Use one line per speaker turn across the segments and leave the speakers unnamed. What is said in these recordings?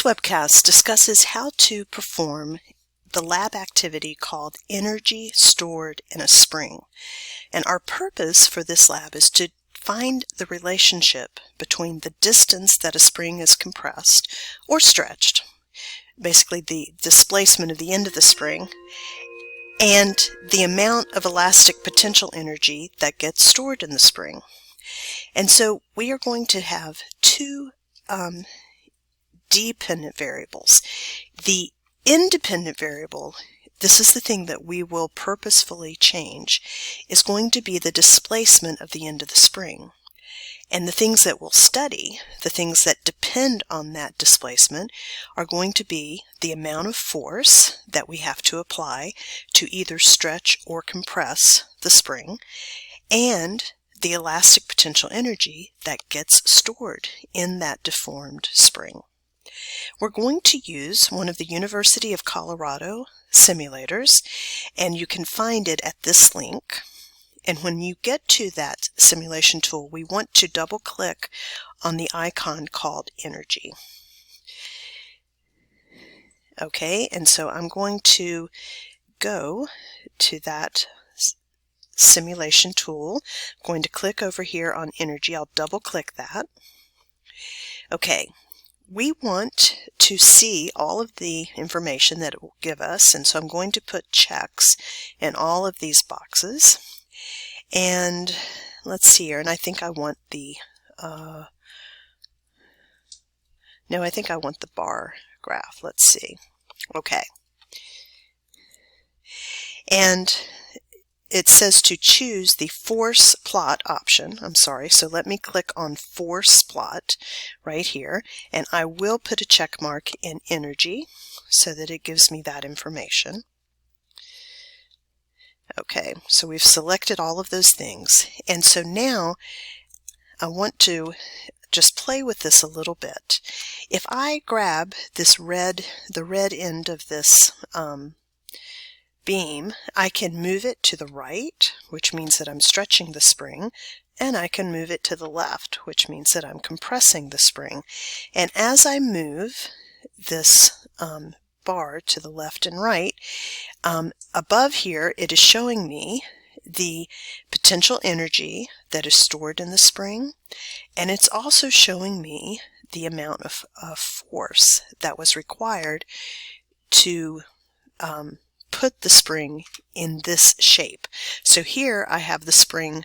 This webcast discusses how to perform the lab activity called energy stored in a spring. And our purpose for this lab is to find the relationship between the distance that a spring is compressed or stretched, basically the displacement of the end of the spring, and the amount of elastic potential energy that gets stored in the spring. And so we are going to have two dependent variables. The independent variable, this is the thing that we will purposefully change, is going to be the displacement of the end of the spring. And the things that we'll study, the things that depend on that displacement, are going to be the amount of force that we have to apply to either stretch or compress the spring, and the elastic potential energy that gets stored in that deformed spring. We're going to use one of the University of Colorado simulators, and you can find it at this link. And when you get to that simulation tool, we want to double click on the icon called energy. Okay, and so I'm going to go to that simulation tool. I'm going to click over here on energy. I'll double click that. Okay. We want to see all of the information that it will give us, and so I'm going to put checks in all of these boxes. And let's see here, and I think I want the, I think I want the bar graph. Let's see. Okay. And it says to choose the force plot option. So let me click on force plot right here, and I will put a check mark in energy so that it gives me that information. Okay, so we've selected all of those things, and so now I want to just play with this a little bit. If I grab this the red end of this beam, I can move it to the right, which means that I'm stretching the spring, and I can move it to the left, which means that I'm compressing the spring. And as I move this bar to the left and right, above here it is showing me the potential energy that is stored in the spring, and it's also showing me the amount of force that was required to put the spring in this shape. So here I have the spring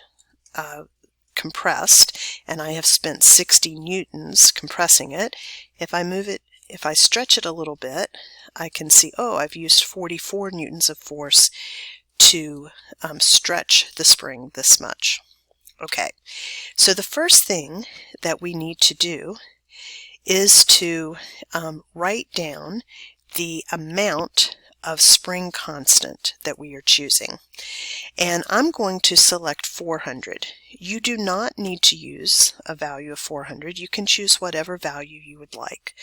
compressed, and I have spent 60 newtons compressing it. If I stretch it a little bit, I can see, oh, I've used 44 newtons of force to stretch the spring this much. Okay, so the first thing that we need to do is to write down the amount of spring constant that we are choosing. And I'm going to select 400. You do not need to use a value of 400. You can choose whatever value you would like.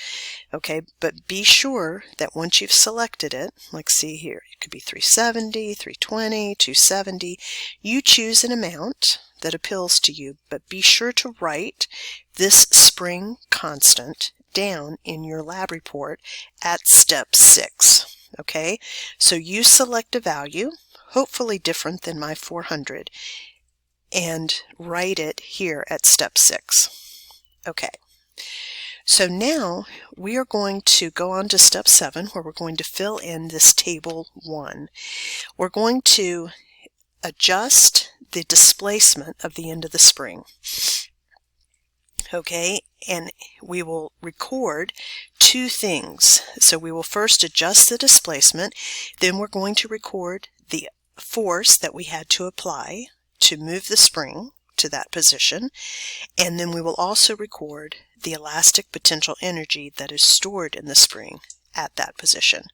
Okay, but be sure that once you've selected it, like see here, it could be 370, 320, 270. You choose an amount that appeals to you, but be sure to write this spring constant down in your lab report at step 6. Okay, so you select a value, hopefully different than my 400, and write it here at step 6. Okay, so now we are going to go on to step 7, where we're going to fill in this table 1. We're going to adjust the displacement of the end of the spring. Okay, and we will record two things. So we will first adjust the displacement, then we're going to record the force that we had to apply to move the spring to that position, and then we will also record the elastic potential energy that is stored in the spring at that position.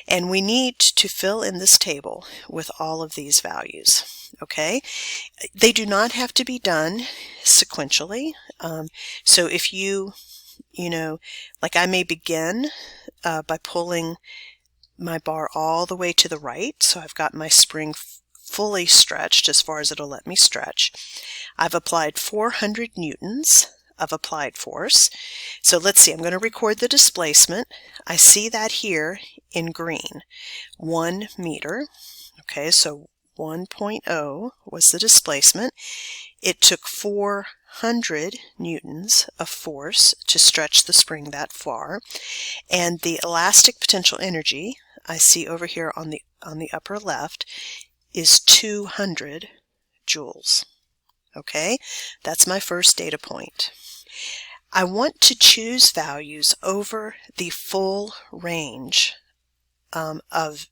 And we need to fill in this table with all of these values. Okay, they do not have to be done sequentially. So if like I may begin by pulling my bar all the way to the right, so I've got my spring fully stretched as far as it'll let me stretch. I've applied 400 newtons of applied force. So let's see, I'm going to record the displacement. I see that here in green, 1 meter. Okay, so 1.0 was the displacement. It took 400 newtons of force to stretch the spring that far, and the elastic potential energy I see over here on the upper left is 200 joules. Okay, that's my first data point. I want to choose values over the full range of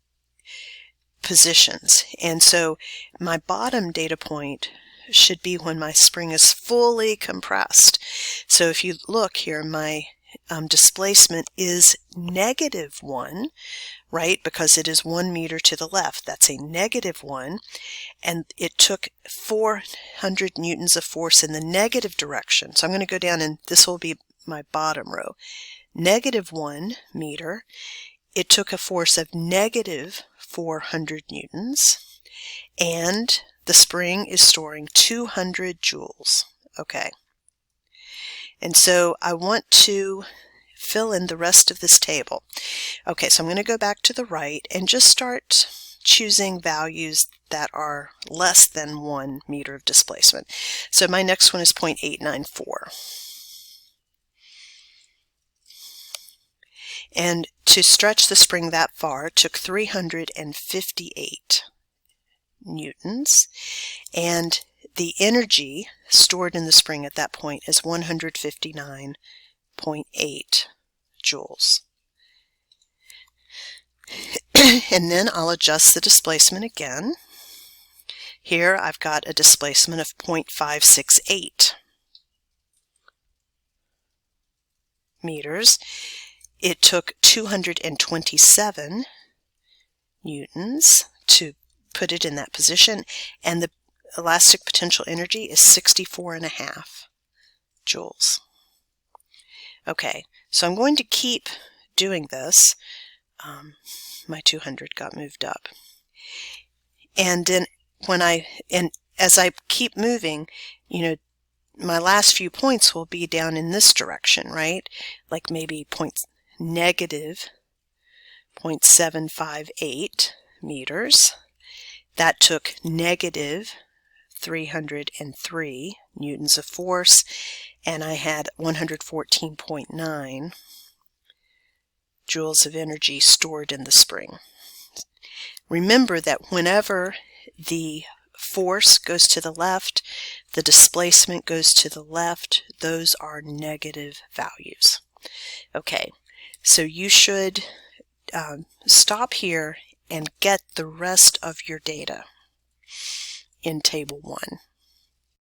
positions, and so my bottom data point should be when my spring is fully compressed. So if you look here, my displacement is -1, right, because it is 1 meter to the left. That's a -1, and it took 400 newtons of force in the negative direction. So I'm going to go down, and this will be my bottom row. -1 meter. It took a force of -400 newtons, and the spring is storing 200 joules. Okay. And so I want to fill in the rest of this table. Okay, so I'm going to go back to the right and just start choosing values that are less than 1 meter of displacement. So my next one is 0.894. And to stretch the spring that far took 358 newtons, and the energy stored in the spring at that point is 159.8 joules. And then I'll adjust the displacement again. Here I've got a displacement of 0.568 meters. It took 227 newtons to put it in that position, and the elastic potential energy is 64.5 joules. Okay, so I'm going to keep doing this. My 200 got moved up. And then as I keep moving, you know, my last few points will be down in this direction, right? Like maybe -0.758 meters. That took -303 newtons of force, and I had 114.9 joules of energy stored in the spring. Remember that whenever the force goes to the left, the displacement goes to the left, those are negative values. Okay, so you should stop here and get the rest of your data in Table 1.